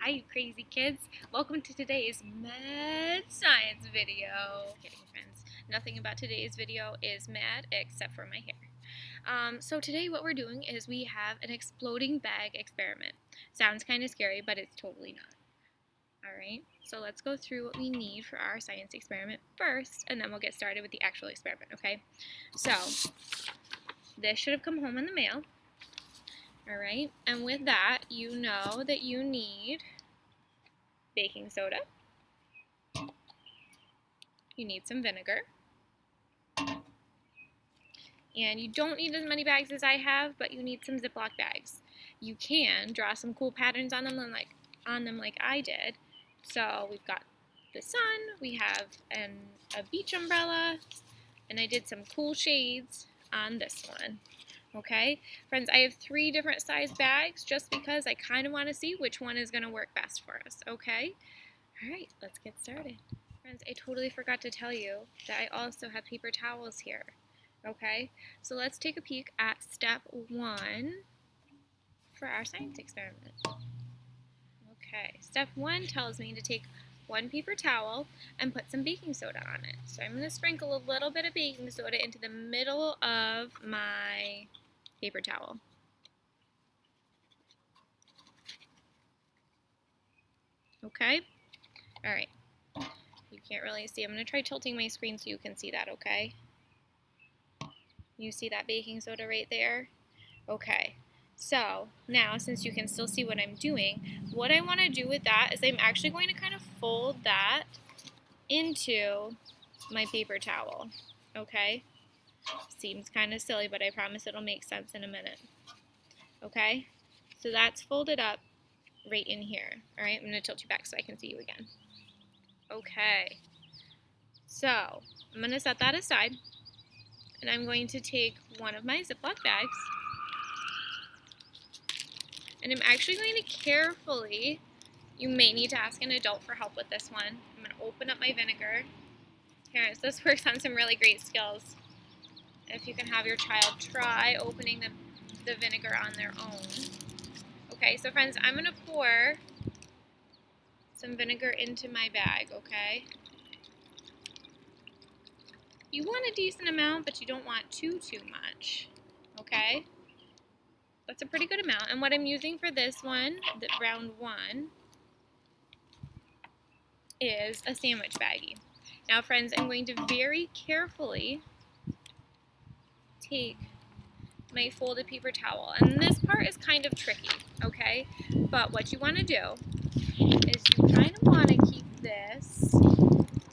Hi, you crazy kids. Welcome to today's mad science video. Kidding, friends. Nothing about today's video is mad except for my hair. So today what we're doing is we have an exploding bag experiment. Sounds kind of scary, but it's totally not. Alright, so let's go through what we need for our science experiment first, and then we'll get started with the actual experiment, okay? So, this should have come home in the mail. Alright, and with that, you know that you need baking soda, you need some vinegar, and you don't need as many bags as I have, but you need some Ziploc bags. You can draw some cool patterns on them like I did. So we've got the sun, we have a beach umbrella, and I did some cool shades on this one. Okay, friends, I have 3 different size bags just because I kind of want to see which one is going to work best for us, okay? Alright, let's get started. Friends, I totally forgot to tell you that I also have paper towels here, okay? So let's take a peek at step 1 for our science experiment. Okay, step 1 tells me to take 1 paper towel and put some baking soda on it. So I'm going to sprinkle a little bit of baking soda into the middle of my paper towel. Okay? Alright. You can't really see. I'm going to try tilting my screen so you can see that, okay? You see that baking soda right there? Okay. So, now, since you can still see what I'm doing, what I want to do with that is I'm actually going to kind of fold that into my paper towel, okay? Seems kind of silly, but I promise it'll make sense in a minute, okay? So that's folded up right in here, all right? I'm going to tilt you back so I can see you again. Okay, so I'm going to set that aside, and I'm going to take one of my Ziploc bags, and I'm actually going to carefully, you may need to ask an adult for help with this one. I'm going to open up my vinegar. Parents, this works on some really great skills. If you can have your child try opening the vinegar on their own. Okay, so friends, I'm going to pour some vinegar into my bag, okay? You want a decent amount, but you don't want too much, okay? That's a pretty good amount. And what I'm using for this one, the round 1, is a sandwich baggie. Now, friends, I'm going to very carefully take my folded paper towel. And this part is kind of tricky, okay? But what you want to do is you kind of want to keep this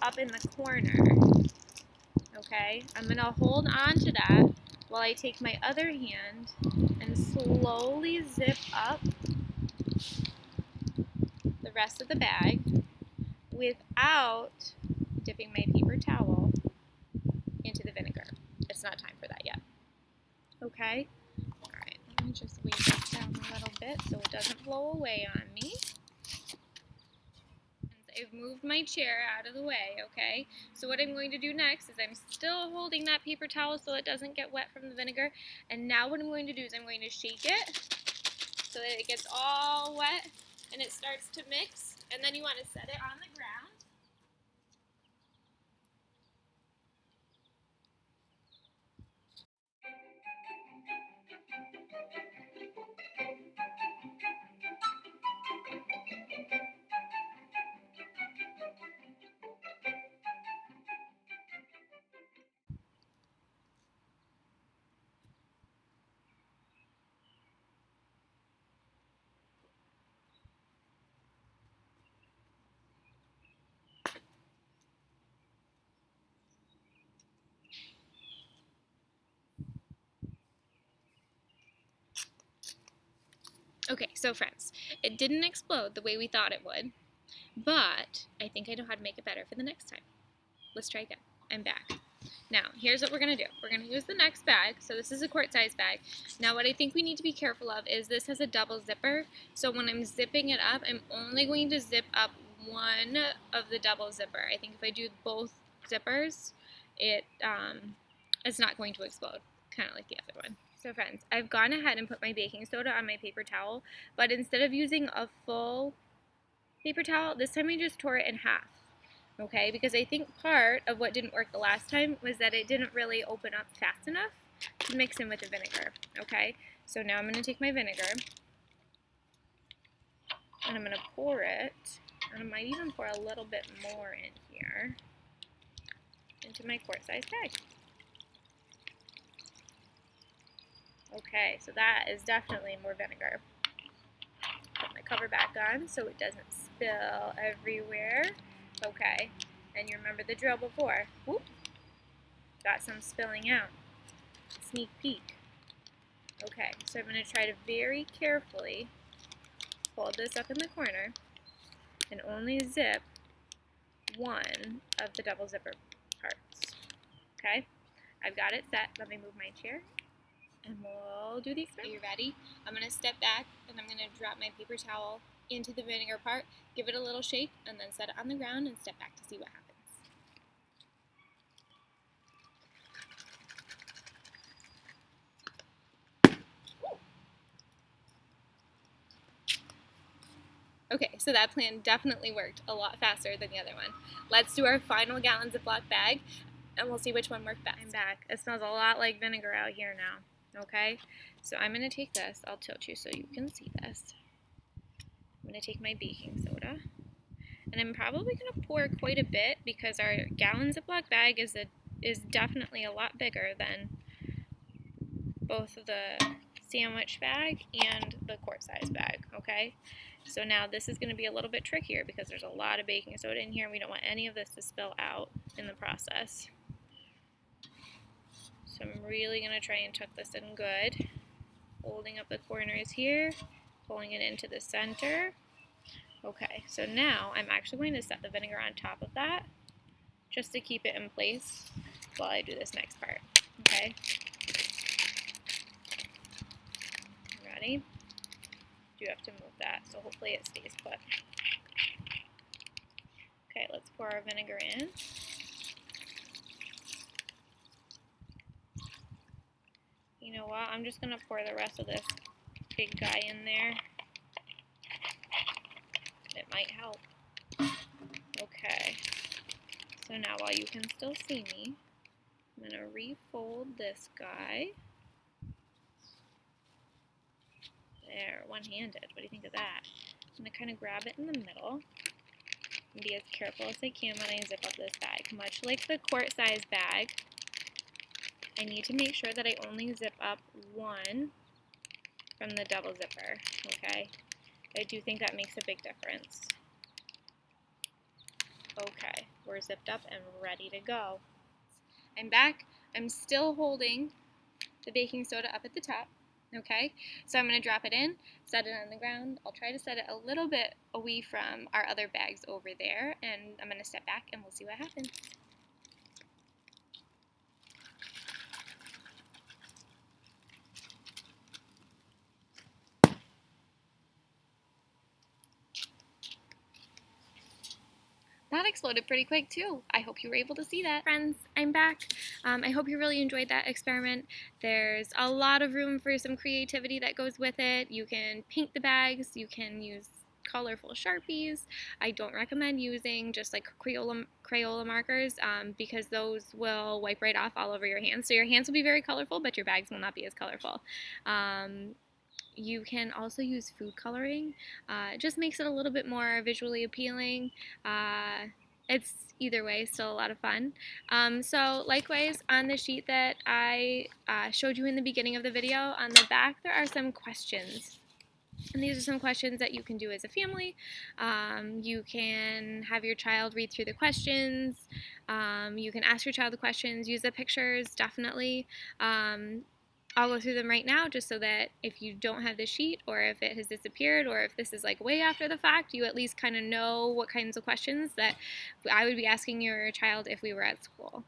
up in the corner, okay? I'm going to hold on to that while I take my other hand and slowly zip up the rest of the bag without dipping my paper towel into the vinegar. It's not time for that yet. Okay? Alright, let me just weigh this down a little bit so it doesn't blow away on me. I've moved my chair out of the way, okay? So what I'm going to do next is I'm still holding that paper towel so it doesn't get wet from the vinegar. And now what I'm going to do is I'm going to shake it so that it gets all wet and it starts to mix. And then you want to set it on the ground. Okay, so friends, it didn't explode the way we thought it would, but I think I know how to make it better for the next time. Let's try again. I'm back. Now, here's what we're going to do. We're going to use the next bag. So this is a quart-size bag. Now, what I think we need to be careful of is this has a double zipper. So when I'm zipping it up, I'm only going to zip up one of the double zipper. I think if I do both zippers, it's not going to explode, kind of like the other one. So friends, I've gone ahead and put my baking soda on my paper towel, but instead of using a full paper towel. This time I just tore it in half, okay? Because I think part of what didn't work the last time was that it didn't really open up fast enough to mix in with the vinegar, okay? So now I'm going to take my vinegar, and I'm going to pour it, and I might even pour a little bit more in here into my quart-sized bag. Okay, so that is definitely more vinegar. Put my cover back on so it doesn't spill everywhere. Okay, and you remember the drill before. Whoop, got some spilling out. Sneak peek. Okay, so I'm going to try to very carefully fold this up in the corner and only zip one of the double zipper parts. Okay, I've got it set. Let me move my chair and we'll do the experiment. Are you ready? I'm going to step back and I'm going to drop my paper towel into the vinegar part, give it a little shake, and then set it on the ground and step back to see what happens. Okay, so that plan definitely worked a lot faster than the other one. Let's do our final gallon Ziploc bag, and we'll see which one worked best. I'm back. It smells a lot like vinegar out here now, okay? So I'm going to take this. I'll tilt you so you can see this. I'm going to take my baking soda, and I'm probably going to pour quite a bit because our gallon Ziploc bag is definitely a lot bigger than both the sandwich bag and the quart-size bag, okay? So now this is going to be a little bit trickier because there's a lot of baking soda in here and we don't want any of this to spill out in the process. So I'm really going to try and tuck this in good, holding up the corners here, pulling it into the center. Okay, so now I'm actually going to set the vinegar on top of that just to keep it in place while I do this next part, okay? Ready? Do have to move that, so hopefully it stays put. Okay, let's pour our vinegar in. You know what? I'm just going to pour the rest of this big guy in there. It might help. Okay. So now while you can still see me, I'm going to refold this guy. There, one-handed. What do you think of that? I'm going to kind of grab it in the middle and be as careful as I can when I zip up this bag. Much like the quart-sized bag, I need to make sure that I only zip up one from the double zipper, okay? I do think that makes a big difference. Okay, we're zipped up and ready to go. I'm back. I'm still holding the baking soda up at the top. Okay, so I'm going to drop it in, set it on the ground. I'll try to set it a little bit away from our other bags over there, and I'm going to step back and we'll see what happens. That exploded pretty quick too. I hope you were able to see that. Friends, I'm back. I hope you really enjoyed that experiment. There's a lot of room for some creativity that goes with it. You can paint the bags, you can use colorful Sharpies. I don't recommend using just like Crayola markers because those will wipe right off all over your hands. So your hands will be very colorful, but your bags will not be as colorful. You can also use food coloring. It just makes it a little bit more visually appealing. It's either way still a lot of fun. So likewise, on the sheet that I showed you in the beginning of the video, on the back there are some questions. And these are some questions that you can do as a family. You can have your child read through the questions. You can ask your child the questions, use the pictures, definitely. I'll go through them right now just so that if you don't have the sheet or if it has disappeared or if this is like way after the fact, you at least kind of know what kinds of questions that I would be asking your child if we were at school.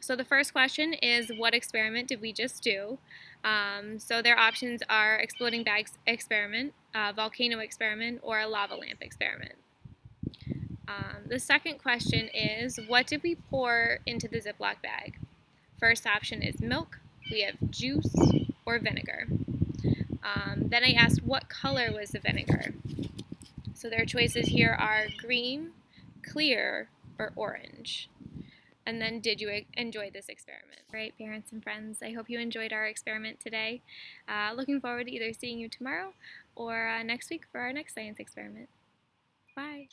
So the first question is, what experiment did we just do? So their options are exploding bags experiment, volcano experiment, or a lava lamp experiment. The second question is, what did we pour into the Ziploc bag? First option is milk. We have juice or vinegar. Then I asked what color was the vinegar. So their choices here are green, clear, or orange. And then, did you enjoy this experiment? Right, parents and friends, I hope you enjoyed our experiment today. Looking forward to either seeing you tomorrow or next week for our next science experiment. Bye.